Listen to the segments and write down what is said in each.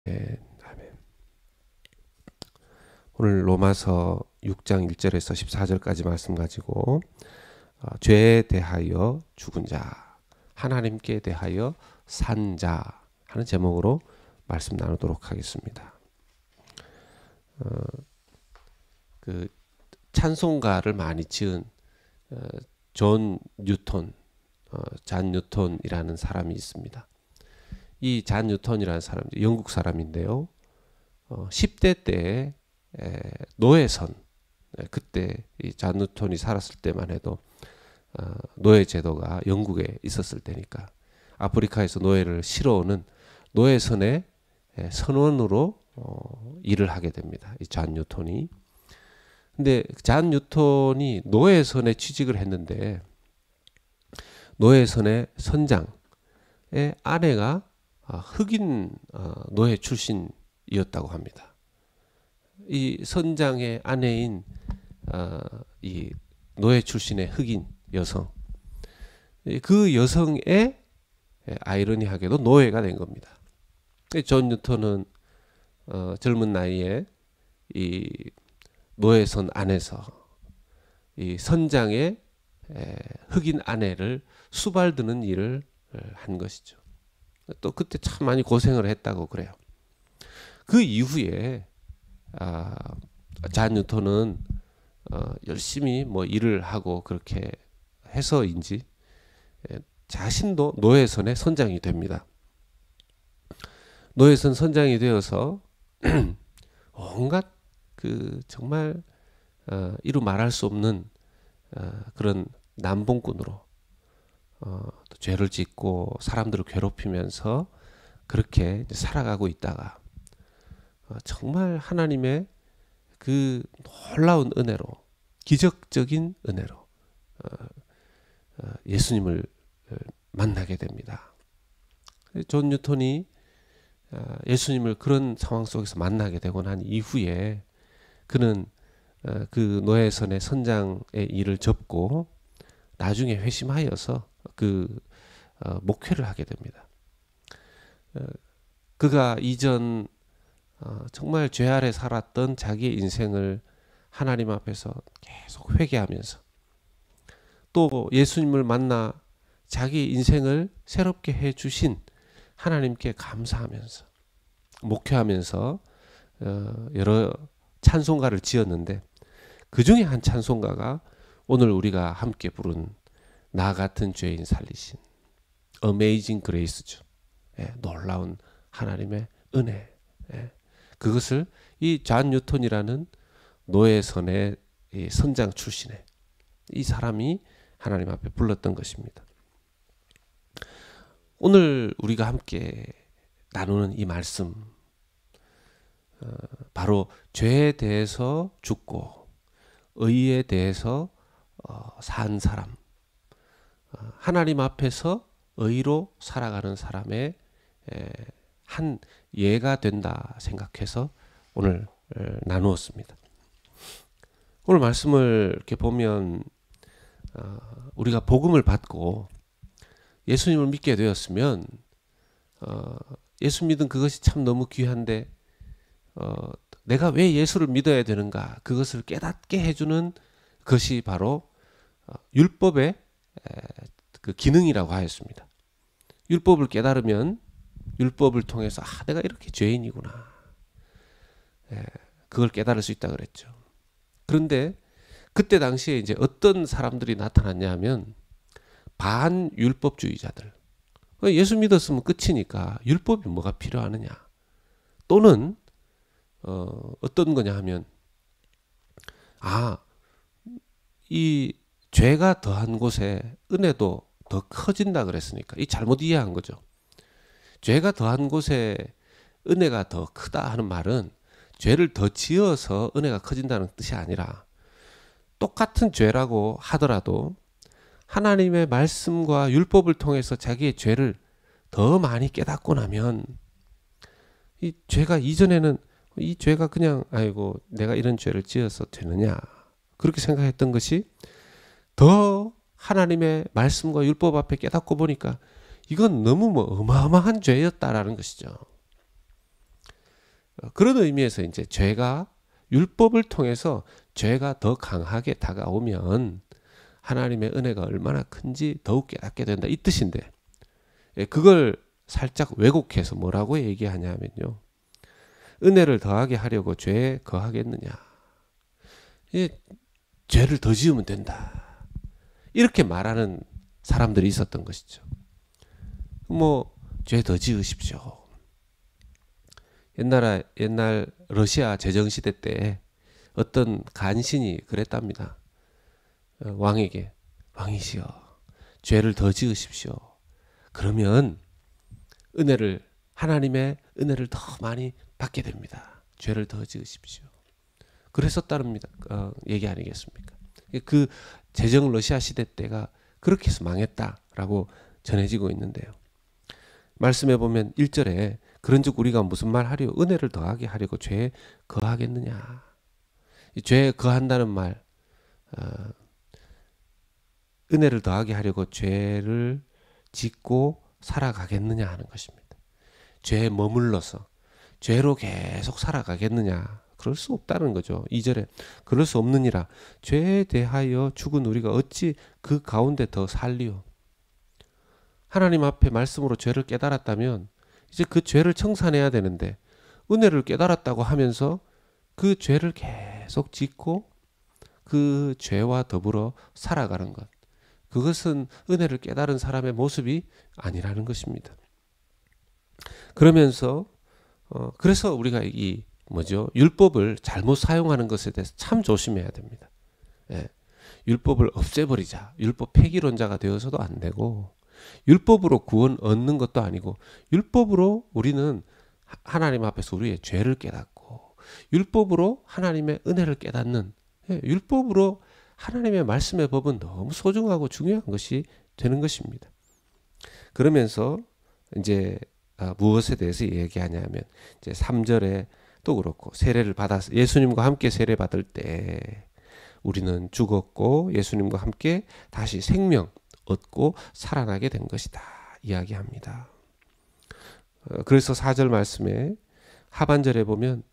아멘. 오늘 로마서 6장 1절에서 14절까지 말씀 가지고 죄에 대하여 죽은 자, 하나님께 대하여 산 자 하는 제목으로 말씀 나누도록 하겠습니다. 그 찬송가를 많이 지은 존 뉴턴, 잔 뉴턴이라는 사람이 있습니다. 이 잔 뉴턴이라는 사람, 영국 사람인데요. 10대 때 노예선, 그때 이 잔 뉴턴이 살았을 때만 해도 노예 제도가 영국에 있었을 때니까 아프리카에서 노예를 실어오는 노예선의 선원으로 일을 하게 됩니다. 이 잔 뉴턴이. 근데 잔 뉴턴이 노예선에 취직을 했는데 노예선의 선장의 아내가 흑인 노예 출신이었다고 합니다. 이 선장의 아내인 이 노예 출신의 흑인 여성, 그 여성의 아이러니하게도 노예가 된 겁니다. 존 뉴턴은 젊은 나이에 이 노예선 안에서 이 선장의 흑인 아내를 수발드는 일을 한 것이죠. 또 그때 참 많이 고생을 했다고 그래요. 그 이후에 잔 뉴턴은 열심히 뭐 일을 하고 그렇게 해서인지 자신도 노예선의 선장이 됩니다. 노예선 선장이 되어서 온갖 그 정말 이루 말할 수 없는 그런 남봉꾼으로 또 죄를 짓고 사람들을 괴롭히면서 그렇게 살아가고 있다가 정말 하나님의 그 놀라운 은혜로, 기적적인 은혜로 예수님을 만나게 됩니다. 존 뉴턴이 예수님을 그런 상황 속에서 만나게 되고 난 이후에 그는 그 노예선의 선장의 일을 접고 나중에 회심하여서 그 목회를 하게 됩니다. 그가 이전 정말 죄 아래 살았던 자기의 인생을 하나님 앞에서 계속 회개하면서 또 예수님을 만나 자기 인생을 새롭게 해주신 하나님께 감사하면서 목회하면서 여러 찬송가를 지었는데 그 중에 한 찬송가가 오늘 우리가 함께 부른 나 같은 죄인 살리신 Amazing Grace죠. 놀라운 하나님의 은혜. 그것을 이 잔 뉴턴이라는 노예선의 선장 출신의 이 사람이 하나님 앞에 불렀던 것입니다. 오늘 우리가 함께 나누는 이 말씀, 바로 죄에 대해서 죽고 의에 대해서 산 사람, 하나님 앞에서 의로 살아가는 사람의 한 예가 된다 생각해서 오늘 나누었습니다. 오늘 말씀을 이렇게 보면 우리가 복음을 받고 예수님을 믿게 되었으면 예수 믿은 그것이 참 너무 귀한데 내가 왜 예수를 믿어야 되는가, 그것을 깨닫게 해주는 것이 바로 율법의 그 기능이라고 하였습니다. 율법을 깨달으면 율법을 통해서 내가 이렇게 죄인이구나, 그걸 깨달을 수 있다 그랬죠. 그런데 그때 당시에 이제 어떤 사람들이 나타났냐 하면 반율법주의자들, 예수 믿었으면 끝이니까 율법이 뭐가 필요하느냐, 또는 어떤 거냐 하면 이 죄가 더한 곳에 은혜도 더 커진다 그랬으니까, 이 잘못 이해한 거죠. 죄가 더한 곳에 은혜가 더 크다 하는 말은 죄를 더 지어서 은혜가 커진다는 뜻이 아니라 똑같은 죄라고 하더라도 하나님의 말씀과 율법을 통해서 자기의 죄를 더 많이 깨닫고 나면 이 죄가 이전에는 이 죄가 그냥 아이고 내가 이런 죄를 지어서 되느냐 그렇게 생각했던 것이 더 하나님의 말씀과 율법 앞에 깨닫고 보니까 이건 너무 어마어마한 죄였다라는 것이죠. 그런 의미에서 이제 죄가 율법을 통해서 죄가 더 강하게 다가오면 하나님의 은혜가 얼마나 큰지 더욱 깨닫게 된다, 이 뜻인데, 그걸 살짝 왜곡해서 뭐라고 얘기하냐면요, 은혜를 더하게 하려고 죄에 거하겠느냐, 죄를 더 지으면 된다, 이렇게 말하는 사람들이 있었던 것이죠. 뭐 죄 더 지으십시오. 옛날 러시아 제정시대 때 어떤 간신이 그랬답니다. 왕에게, 왕이시여, 죄를 더 지으십시오. 그러면 하나님의 은혜를 더 많이 받게 됩니다. 죄를 더 지으십시오. 그랬었다는 얘기 아니겠습니까? 그 제정 러시아 시대 때가 그렇게 해서 망했다라고 전해지고 있는데요. 말씀해 보면 1절에 그런즉 우리가 무슨 말 하려, 은혜를 더하게 하려고 죄에 거하겠느냐. 이 죄에 거한다는 말, 은혜를 더하게 하려고 죄를 짓고 살아가겠느냐 하는 것입니다. 죄에 머물러서 죄로 계속 살아가겠느냐, 그럴 수 없다는 거죠. 2절에 그럴 수 없느니라. 죄에 대하여 죽은 우리가 어찌 그 가운데 더 살리오. 하나님 앞에 말씀으로 죄를 깨달았다면 이제 그 죄를 청산해야 되는데, 은혜를 깨달았다고 하면서 그 죄를 계속 짓고 그 죄와 더불어 살아가는 것, 그것은 은혜를 깨달은 사람의 모습이 아니라는 것입니다. 그러면서 그래서 우리가 이 율법을 잘못 사용하는 것에 대해서 참 조심해야 됩니다. 율법을 없애버리자, 율법 폐기론자가 되어서도 안 되고, 율법으로 구원 얻는 것도 아니고, 율법으로 우리는 하나님 앞에서 우리의 죄를 깨닫고, 율법으로 하나님의 은혜를 깨닫는, 율법으로 하나님의 말씀의 법은 너무 소중하고 중요한 것이 되는 것입니다. 그러면서 이제 무엇에 대해서 얘기하냐면, 이제 3절에 또 그렇고, 세례를 받아서 예수님과 함께 세례 받을 때 우리는 죽었고 예수님과 함께 다시 생명 얻고 살아나게 된 것이다 이야기합니다. 그래서 4절 말씀에 하반절에 보면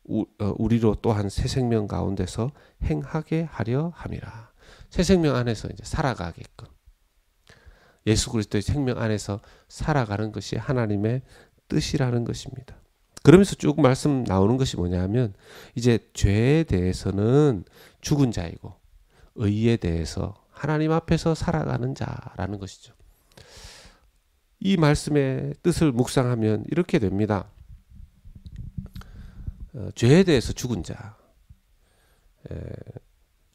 우리로 또한 새 생명 가운데서 행하게 하려 함이라. 새 생명 안에서 이제 살아가게끔, 예수 그리스도의 생명 안에서 살아가는 것이 하나님의 뜻이라는 것입니다. 그러면서 쭉 말씀 나오는 것이 뭐냐면, 이제 죄에 대해서는 죽은 자이고 의에 대해서 하나님 앞에서 살아가는 자라는 것이죠. 이 말씀의 뜻을 묵상하면 이렇게 됩니다. 죄에 대해서 죽은 자,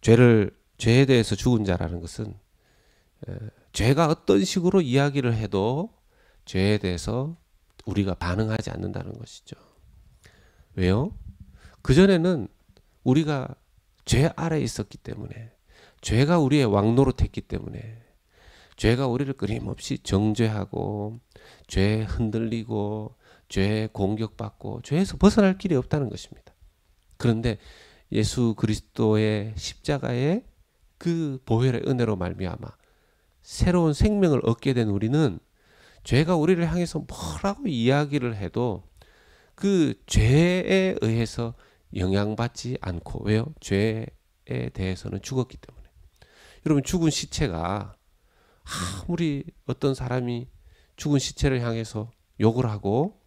죄에 대해서 죽은 자라는 것은 죄가 어떤 식으로 이야기를 해도 죄에 대해서 우리가 반응하지 않는다는 것이죠. 왜요? 그전에는 우리가 죄 아래에 있었기 때문에, 죄가 우리의 왕노릇했기 때문에, 죄가 우리를 끊임없이 정죄하고 죄에 흔들리고 죄에 공격받고 죄에서 벗어날 길이 없다는 것입니다. 그런데 예수 그리스도의 십자가의 그 보혈의 은혜로 말미암아 새로운 생명을 얻게 된 우리는 죄가 우리를 향해서 뭐라고 이야기를 해도 그 죄에 의해서 영향받지 않고, 왜요? 죄에 대해서는 죽었기 때문에. 여러분, 죽은 시체가 아무리 어떤 사람이 죽은 시체를 향해서 욕을 하고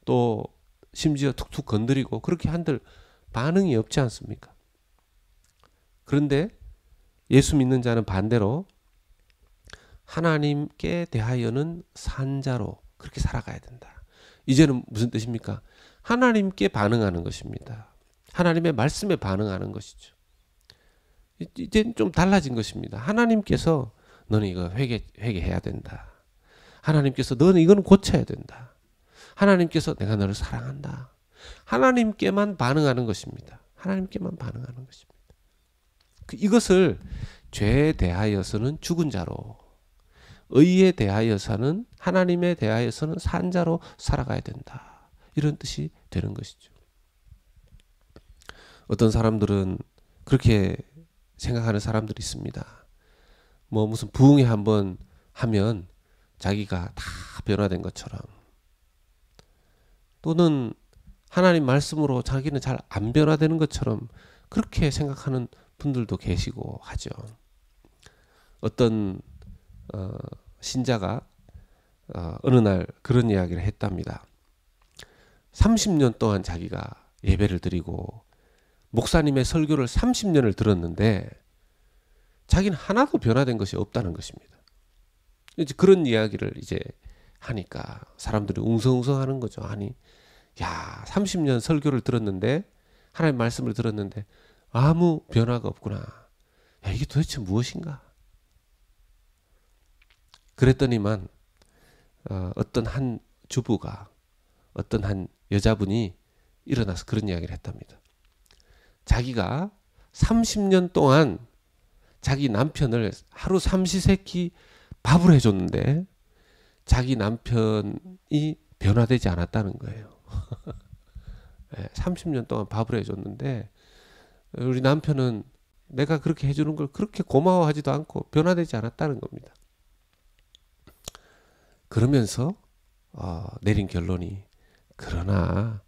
또 심지어 툭툭 건드리고 그렇게 한들 반응이 없지 않습니까? 그런데 예수 믿는 자는 반대로 하나님께 대하여는 산 자로 그렇게 살아가야 된다. 이제는 무슨 뜻입니까? 하나님께 반응하는 것입니다. 하나님의 말씀에 반응하는 것이죠. 이제 좀 달라진 것입니다. 하나님께서 너는 이거 회개해야 된다. 하나님께서 너는 이거는 고쳐야 된다. 하나님께서 내가 너를 사랑한다. 하나님께만 반응하는 것입니다. 하나님께만 반응하는 것입니다. 이것을 죄에 대하여서는 죽은 자로, 의에 대하여서는, 하나님에 대하여서는 산 자로 살아가야 된다. 이런 뜻이 되는 것이죠. 어떤 사람들은 그렇게 생각하는 사람들이 있습니다. 뭐 무슨 부흥회 한번 하면 자기가 다 변화된 것처럼, 또는 하나님 말씀으로 자기는 잘 안 변화되는 것처럼 그렇게 생각하는 분들도 계시고 하죠. 어떤 신자가 어느 날 그런 이야기를 했답니다. 30년 동안 자기가 예배를 드리고 목사님의 설교를 30년을 들었는데 자기는 하나도 변화된 것이 없다는 것입니다. 이제 그런 이야기를 이제 하니까 사람들이 웅성웅성하는 거죠. 아니, 야, 30년 설교를 들었는데 하나님 말씀을 들었는데 아무 변화가 없구나. 야, 이게 도대체 무엇인가? 그랬더니만 어떤 한 주부가 어떤 한 여자분이 일어나서 그런 이야기를 했답니다. 자기가 30년 동안 자기 남편을 하루 삼시세끼 밥을 해줬는데 자기 남편이 변화되지 않았다는 거예요. 30년 동안 밥을 해줬는데 우리 남편은 내가 그렇게 해주는 걸 그렇게 고마워하지도 않고 변화되지 않았다는 겁니다. 그러면서 내린 결론이, 그러나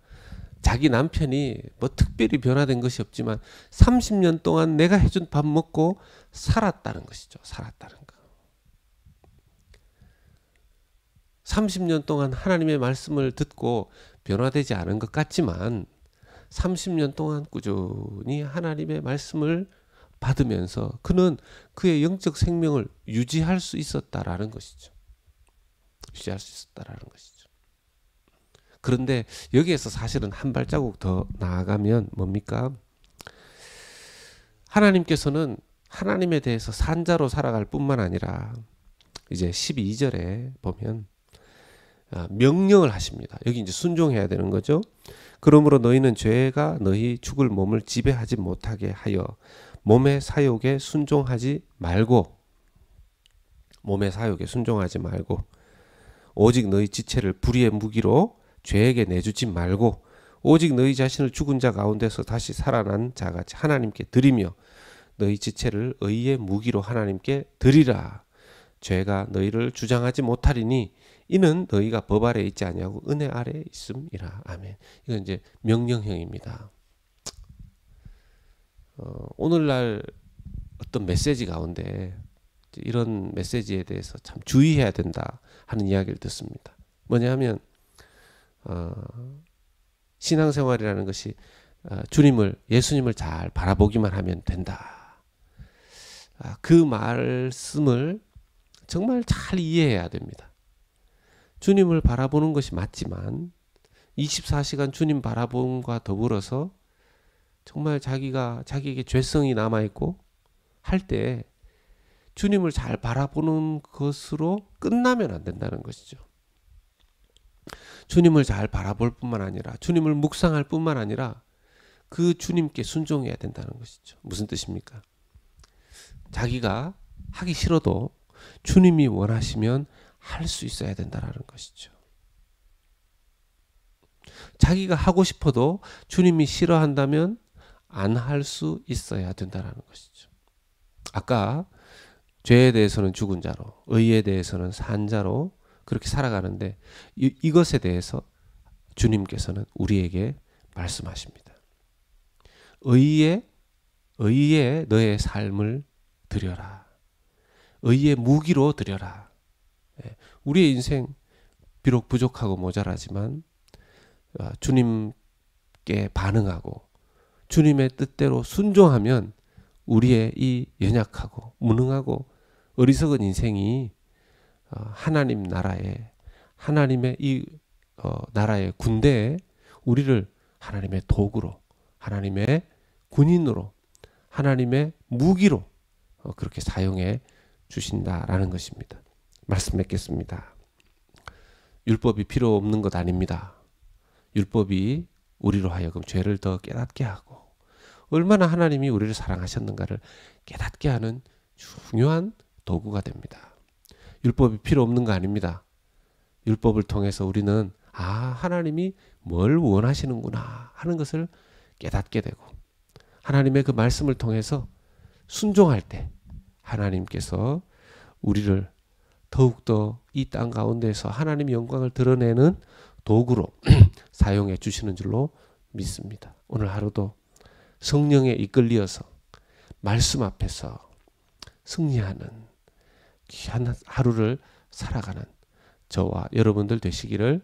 자기 남편이 뭐 특별히 변화된 것이 없지만 30년 동안 내가 해준 밥 먹고 살았다는 것이죠. 살았다는 거. 30년 동안 하나님의 말씀을 듣고 변화되지 않은 것 같지만 30년 동안 꾸준히 하나님의 말씀을 받으면서 그는 그의 영적 생명을 유지할 수 있었다라는 것이죠. 유지할 수 있었다라는 것이죠. 그런데 여기에서 사실은 한 발자국 더 나아가면 뭡니까? 하나님께서는 하나님에 대해서 산자로 살아갈 뿐만 아니라 이제 12절에 보면 명령을 하십니다. 여기 이제 순종해야 되는 거죠. 그러므로 너희는 죄가 너희 죽을 몸을 지배하지 못하게 하여 몸의 사욕에 순종하지 말고 오직 너희 지체를 불의의 무기로 죄에게 내주지 말고 오직 너희 자신을 죽은 자 가운데서 다시 살아난 자같이 하나님께 드리며 너희 지체를 의의 무기로 하나님께 드리라. 죄가 너희를 주장하지 못하리니 이는 너희가 법 아래 있지 아니하고 은혜 아래 있음이라. 아멘. 이건 이제 명령형입니다. 오늘날 어떤 메시지 가운데 이런 메시지에 대해서 참 주의해야 된다 하는 이야기를 듣습니다. 뭐냐면 신앙생활이라는 것이 예수님을 잘 바라보기만 하면 된다. 그 말씀을 정말 잘 이해해야 됩니다. 주님을 바라보는 것이 맞지만 24시간 주님 바라봄과 더불어서 정말 자기에게 죄성이 남아있고 할 때 주님을 잘 바라보는 것으로 끝나면 안 된다는 것이죠. 주님을 잘 바라볼 뿐만 아니라 주님을 묵상할 뿐만 아니라 그 주님께 순종해야 된다는 것이죠. 무슨 뜻입니까? 자기가 하기 싫어도 주님이 원하시면 할 수 있어야 된다는 것이죠. 자기가 하고 싶어도 주님이 싫어한다면 안 할 수 있어야 된다는 것이죠. 아까 죄에 대해서는 죽은 자로, 의에 대해서는 산 자로 그렇게 살아가는데 이것에 대해서 주님께서는 우리에게 말씀하십니다. 의에 너의 삶을 드려라. 의의 무기로 드려라. 우리의 인생 비록 부족하고 모자라지만 주님께 반응하고 주님의 뜻대로 순종하면 우리의 이 연약하고 무능하고 어리석은 인생이 하나님의 이 나라의 군대에 우리를 하나님의 도구로, 하나님의 군인으로, 하나님의 무기로 그렇게 사용해 주신다라는 것입니다. 말씀 맺겠습니다. 율법이 필요 없는 것 아닙니다. 율법이 우리로 하여금 죄를 더 깨닫게 하고 얼마나 하나님이 우리를 사랑하셨는가를 깨닫게 하는 중요한 도구가 됩니다. 율법이 필요 없는 거 아닙니다. 율법을 통해서 우리는 하나님이 뭘 원하시는구나 하는 것을 깨닫게 되고 하나님의 그 말씀을 통해서 순종할 때 하나님께서 우리를 더욱더 이 땅 가운데서 하나님의 영광을 드러내는 도구로 사용해 주시는 줄로 믿습니다. 오늘 하루도 성령에 이끌리어서 말씀 앞에서 승리하는 귀한 하루를 살아가는 저와 여러분들 되시기를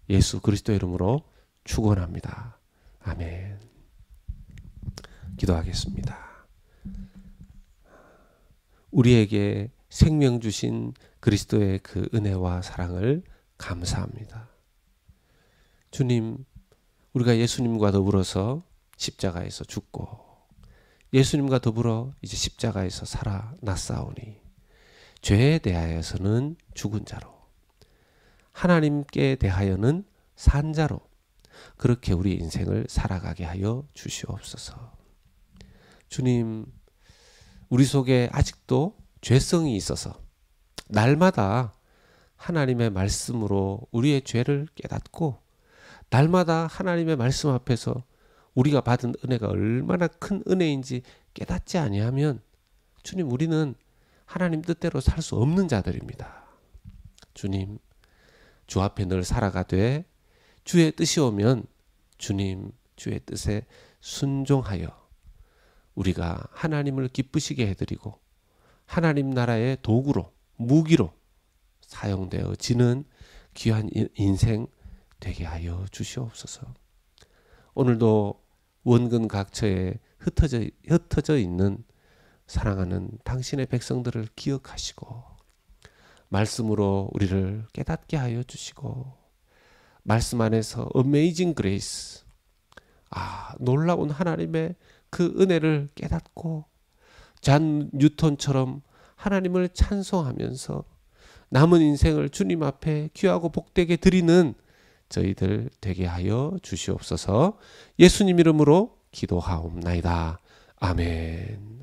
예수 그리스도 이름으로 축원합니다. 아멘. 기도하겠습니다. 우리에게 생명 주신 그리스도의 그 은혜와 사랑을 감사합니다. 주님, 우리가 예수님과 더불어서 십자가에서 죽고 예수님과 더불어 이제 십자가에서 살아났사오니 죄에 대하여서는 죽은 자로, 하나님께 대하여는 산 자로 그렇게 우리 인생을 살아가게 하여 주시옵소서. 주님, 우리 속에 아직도 죄성이 있어서 날마다 하나님의 말씀으로 우리의 죄를 깨닫고 날마다 하나님의 말씀 앞에서 우리가 받은 은혜가 얼마나 큰 은혜인지 깨닫지 아니하면 주님, 우리는 하나님 뜻대로 살 수 없는 자들입니다. 주님, 주 앞에 늘 살아가되 주의 뜻이 오면 주님, 주의 뜻에 순종하여 우리가 하나님을 기쁘시게 해드리고 하나님 나라의 도구로, 무기로 사용되어지는 귀한 인생 되게 하여 주시옵소서. 오늘도 원근 각처에 흩어져 있는 사랑하는 당신의 백성들을 기억하시고 말씀으로 우리를 깨닫게 하여 주시고 말씀 안에서 어메이징 그레이스, 놀라운 하나님의 그 은혜를 깨닫고 잔 뉴턴처럼 하나님을 찬송하면서 남은 인생을 주님 앞에 귀하고 복되게 드리는 저희들 되게 하여 주시옵소서. 예수님 이름으로 기도하옵나이다. 아멘.